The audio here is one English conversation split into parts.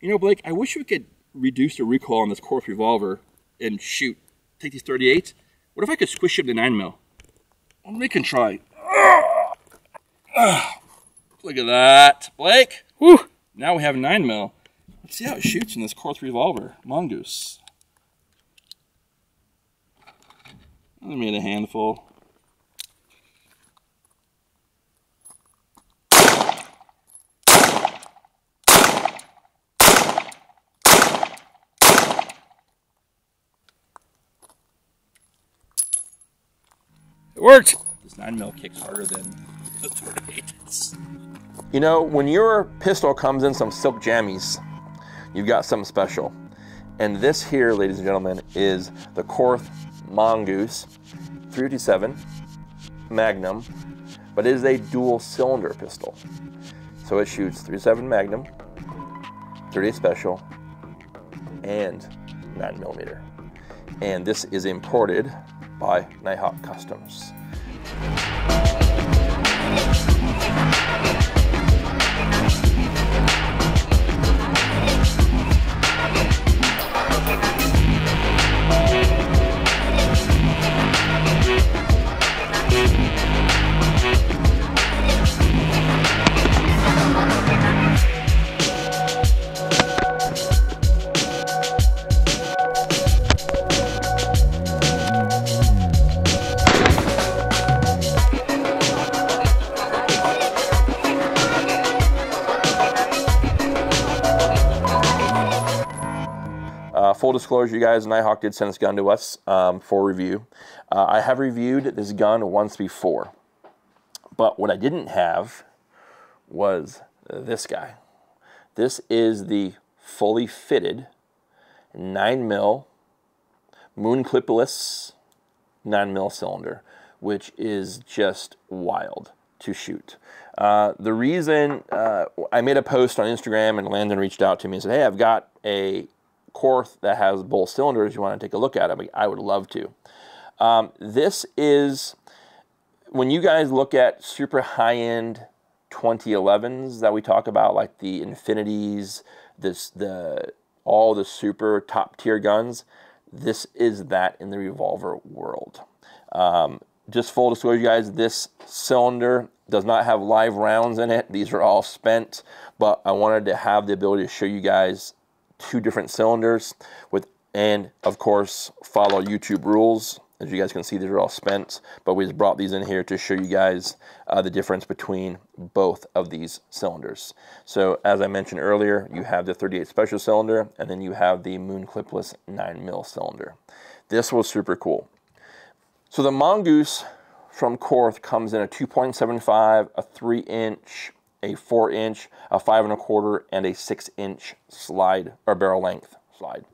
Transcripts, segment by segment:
You know, Blake, I wish we could reduce the recoil on this Korth revolver and take these 38s. What if I could squish up the 9mm? Well, we can try. Look at that, Blake. Woo! Now we have 9mm. Let's see how it shoots in this Korth revolver. Mongoose. I made a handful. It worked! This 9mm kicks harder than the 38s. You know, when your pistol comes in some silk jammies, you've got something special. And this here, ladies and gentlemen, is the Korth Mongoose 357 Magnum, but it is a dual cylinder pistol. So it shoots 357 Magnum, 38 Special, and 9mm. And this is imported by Nighthawk Customs. Full disclosure, you guys, Nighthawk did send this gun to us for review. I have reviewed this gun once before, but what I didn't have was this guy. This is the fully fitted 9mm moon clipless 9mm cylinder, which is just wild to shoot. The reason I made a post on Instagram and Landon reached out to me and said, hey, I've got a Korth that has both cylinders. You want to take a look at it? I would love to. This is, when you guys look at super high-end 2011s that we talk about, like the Infinities, all the super top-tier guns, this is that in the revolver world. Just full disclosure, guys, this cylinder does not have live rounds in it. These are all spent, but I wanted to have the ability to show you guys two different cylinders and of course follow YouTube rules. As you guys can see, these are all spent, but we just brought these in here to show you guys the difference between both of these cylinders. So as I mentioned earlier, you have the 38 Special cylinder, and then you have the moon clipless 9mm cylinder. This was super cool. So the Mongoose from Korth comes in a 2.75, a 3-inch, a 4-inch, a 5 1/4, and a 6-inch slide or barrel length slide.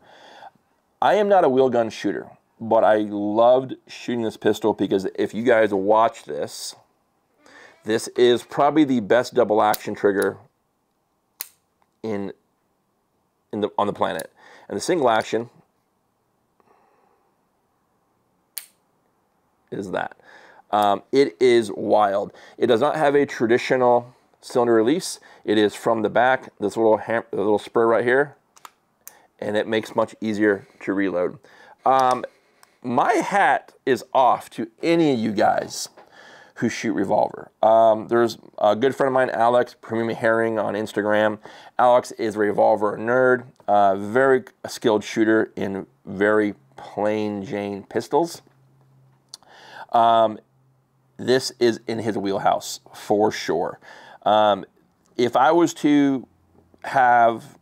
I am not a wheel gun shooter, but I loved shooting this pistol because if you guys watch this, this is probably the best double action trigger on the planet. And the single action is that. It is wild. It does not have a traditional cylinder release. It is from the back, this little spur right here, and it makes much easier to reload. My hat is off to any of you guys who shoot revolver. There's a good friend of mine, Alex, Premium Herring on Instagram. Alex is a revolver nerd, very skilled shooter in very plain Jane pistols. This is in his wheelhouse for sure. If I was to have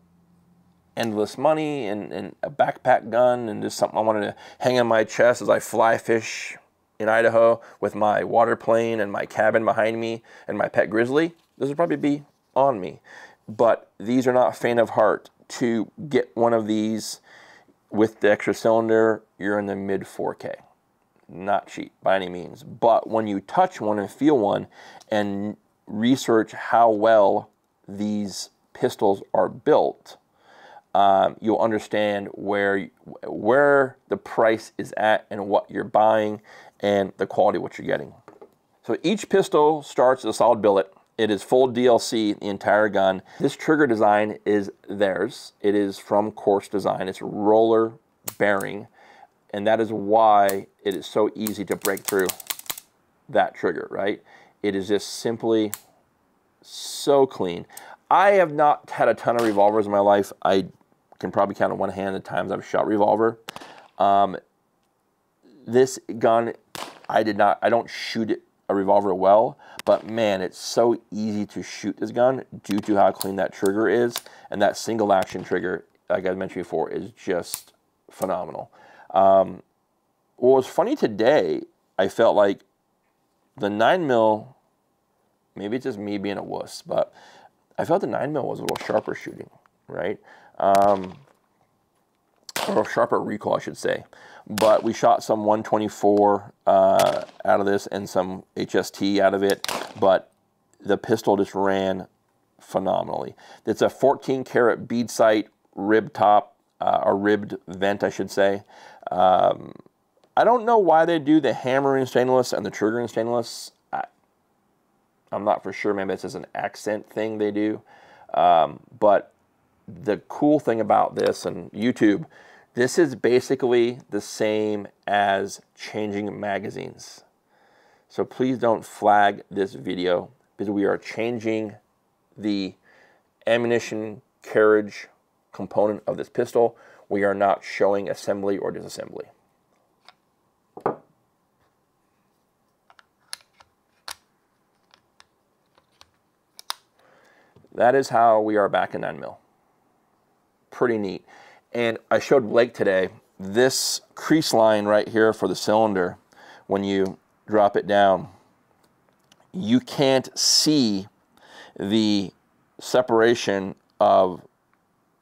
endless money and a backpack gun and just something I wanted to hang on my chest as I fly fish in Idaho with my water plane and my cabin behind me and my pet grizzly, this would probably be on me. But these are not faint of heart. To get one of these with the extra cylinder, you're in the mid 4K. Not cheap by any means. But when you touch one and feel one and research how well these pistols are built, you'll understand where the price is at and what you're buying and the quality of what you're getting. So each pistol starts as a solid billet It is full DLC, the entire gun. This trigger design is theirs. It is from Korth design. It's roller bearing, and that is why it is so easy to break through that trigger, right? It is just simply so clean. I have not had a ton of revolvers in my life. I can probably count on one hand the times I've shot revolver. This gun, I don't shoot a revolver well, but man, it's so easy to shoot this gun due to how clean that trigger is. And that single action trigger, like I mentioned before, is just phenomenal. What was funny today, I felt like the 9mm, maybe it's just me being a wuss, but I felt the 9mm was a little sharper shooting, right? Or a sharper recoil, I should say. But we shot some 124 out of this and some HST out of it, but the pistol just ran phenomenally. It's a 14 karat bead sight, rib top, or ribbed vent, I should say. I don't know why they do the hammer in stainless and the trigger in stainless. I'm not for sure. Maybe it's just an accent thing they do. But the cool thing about this, and YouTube, this is basically the same as changing magazines. So please don't flag this video because we are changing the ammunition carriage component of this pistol. We are not showing assembly or disassembly. That is how we are back in 9mm. Pretty neat. And I showed Blake today, this crease line right here for the cylinder, when you drop it down, you can't see the separation of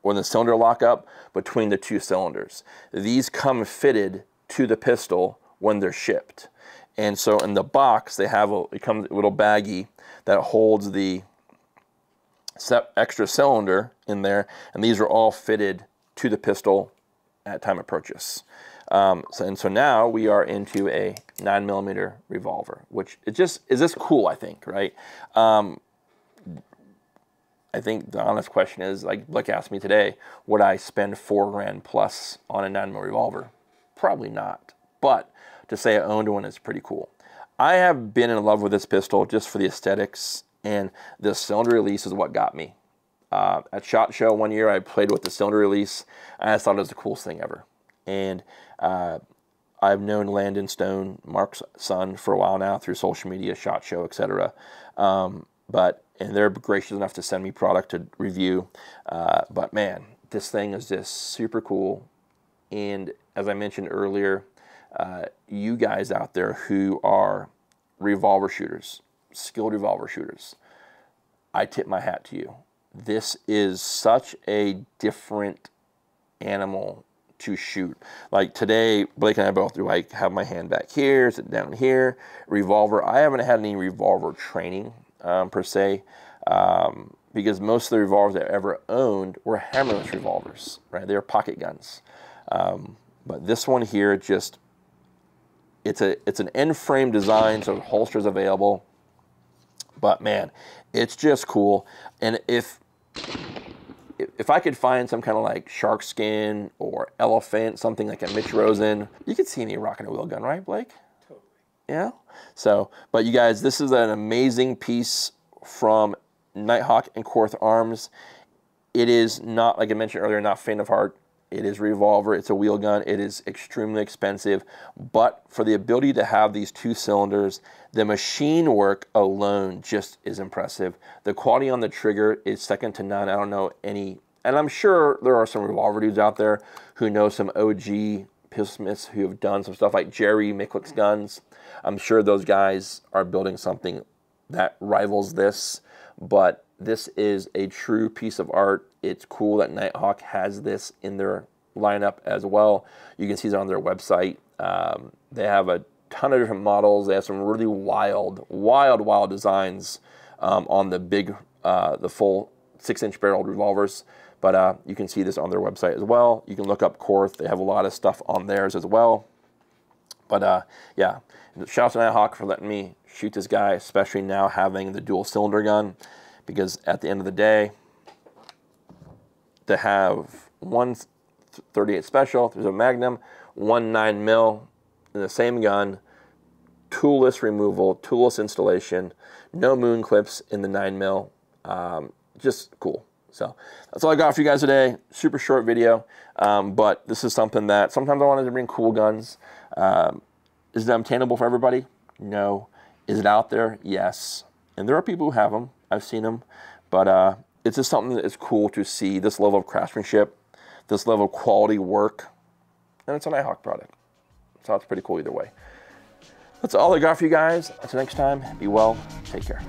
when the cylinder lock up between the two cylinders. These come fitted to the pistol when they're shipped. And so in the box, they have it comes a little baggie that holds the extra cylinder in there, and these are all fitted to the pistol at time of purchase. So now we are into a 9mm revolver, which is just cool, I think, right? I think the honest question is, like Blake asked me today, would I spend $4 grand plus on a 9mm revolver? Probably not, but to say I owned one is pretty cool. I have been in love with this pistol just for the aesthetics, and the cylinder release is what got me. At SHOT Show one year, I played with the cylinder release. I just thought it was the coolest thing ever. And I've known Landon Stone, Mark's son, for a while now through social media, SHOT Show, etc. And they're gracious enough to send me product to review. But man, this thing is just super cool. And as I mentioned earlier, you guys out there who are revolver shooters, skilled revolver shooters, I tip my hat to you. This is such a different animal to shoot. Like today, Blake and I both do, like, have my hand back here, sit down here. Revolver, I haven't had any revolver training per se, because most of the revolvers I ever owned were hammerless revolvers, right? They were pocket guns. But this one here, it's an end frame design, so holsters available. But man, it's just cool. And if I could find some kind of like shark skin or elephant, something like a Mitch Rosen, you could see me rocking a wheel gun, right, Blake? Totally. Yeah. So, but you guys, this is an amazing piece from Nighthawk and Korth Arms. It is not, like I mentioned earlier, not faint of heart. It is revolver. It's a wheel gun. It is extremely expensive, but for the ability to have these two cylinders, the machine work alone just is impressive. The quality on the trigger is second to none. I don't know any, and I'm sure there are some revolver dudes out there who know some OG pistolsmiths who have done some stuff like Jerry Micklick's guns. I'm sure those guys are building something that rivals this, but this is a true piece of art. It's cool that Nighthawk has this in their lineup as well. You can see it on their website. They have a ton of different models. They have some really wild designs on the big, the full 6-inch barreled revolvers. But you can see this on their website as well. You can look up Korth. They have a lot of stuff on theirs as well. But yeah, shout out to Nighthawk for letting me shoot this guy, especially now having the dual cylinder gun, because at the end of the day, to have one 38 special, there's a magnum, one 9mm in the same gun, toolless removal, toolless installation, no moon clips in the 9mm, just cool. So that's all I got for you guys today. Super short video, but this is something that sometimes I wanted to bring cool guns. Is it obtainable for everybody? No. Is it out there? Yes. And there are people who have them. I've seen them, but it's just something that is cool to see this level of craftsmanship, this level of quality work, and it's a Nighthawk product. So it's pretty cool either way. That's all I got for you guys. Until next time, be well, take care.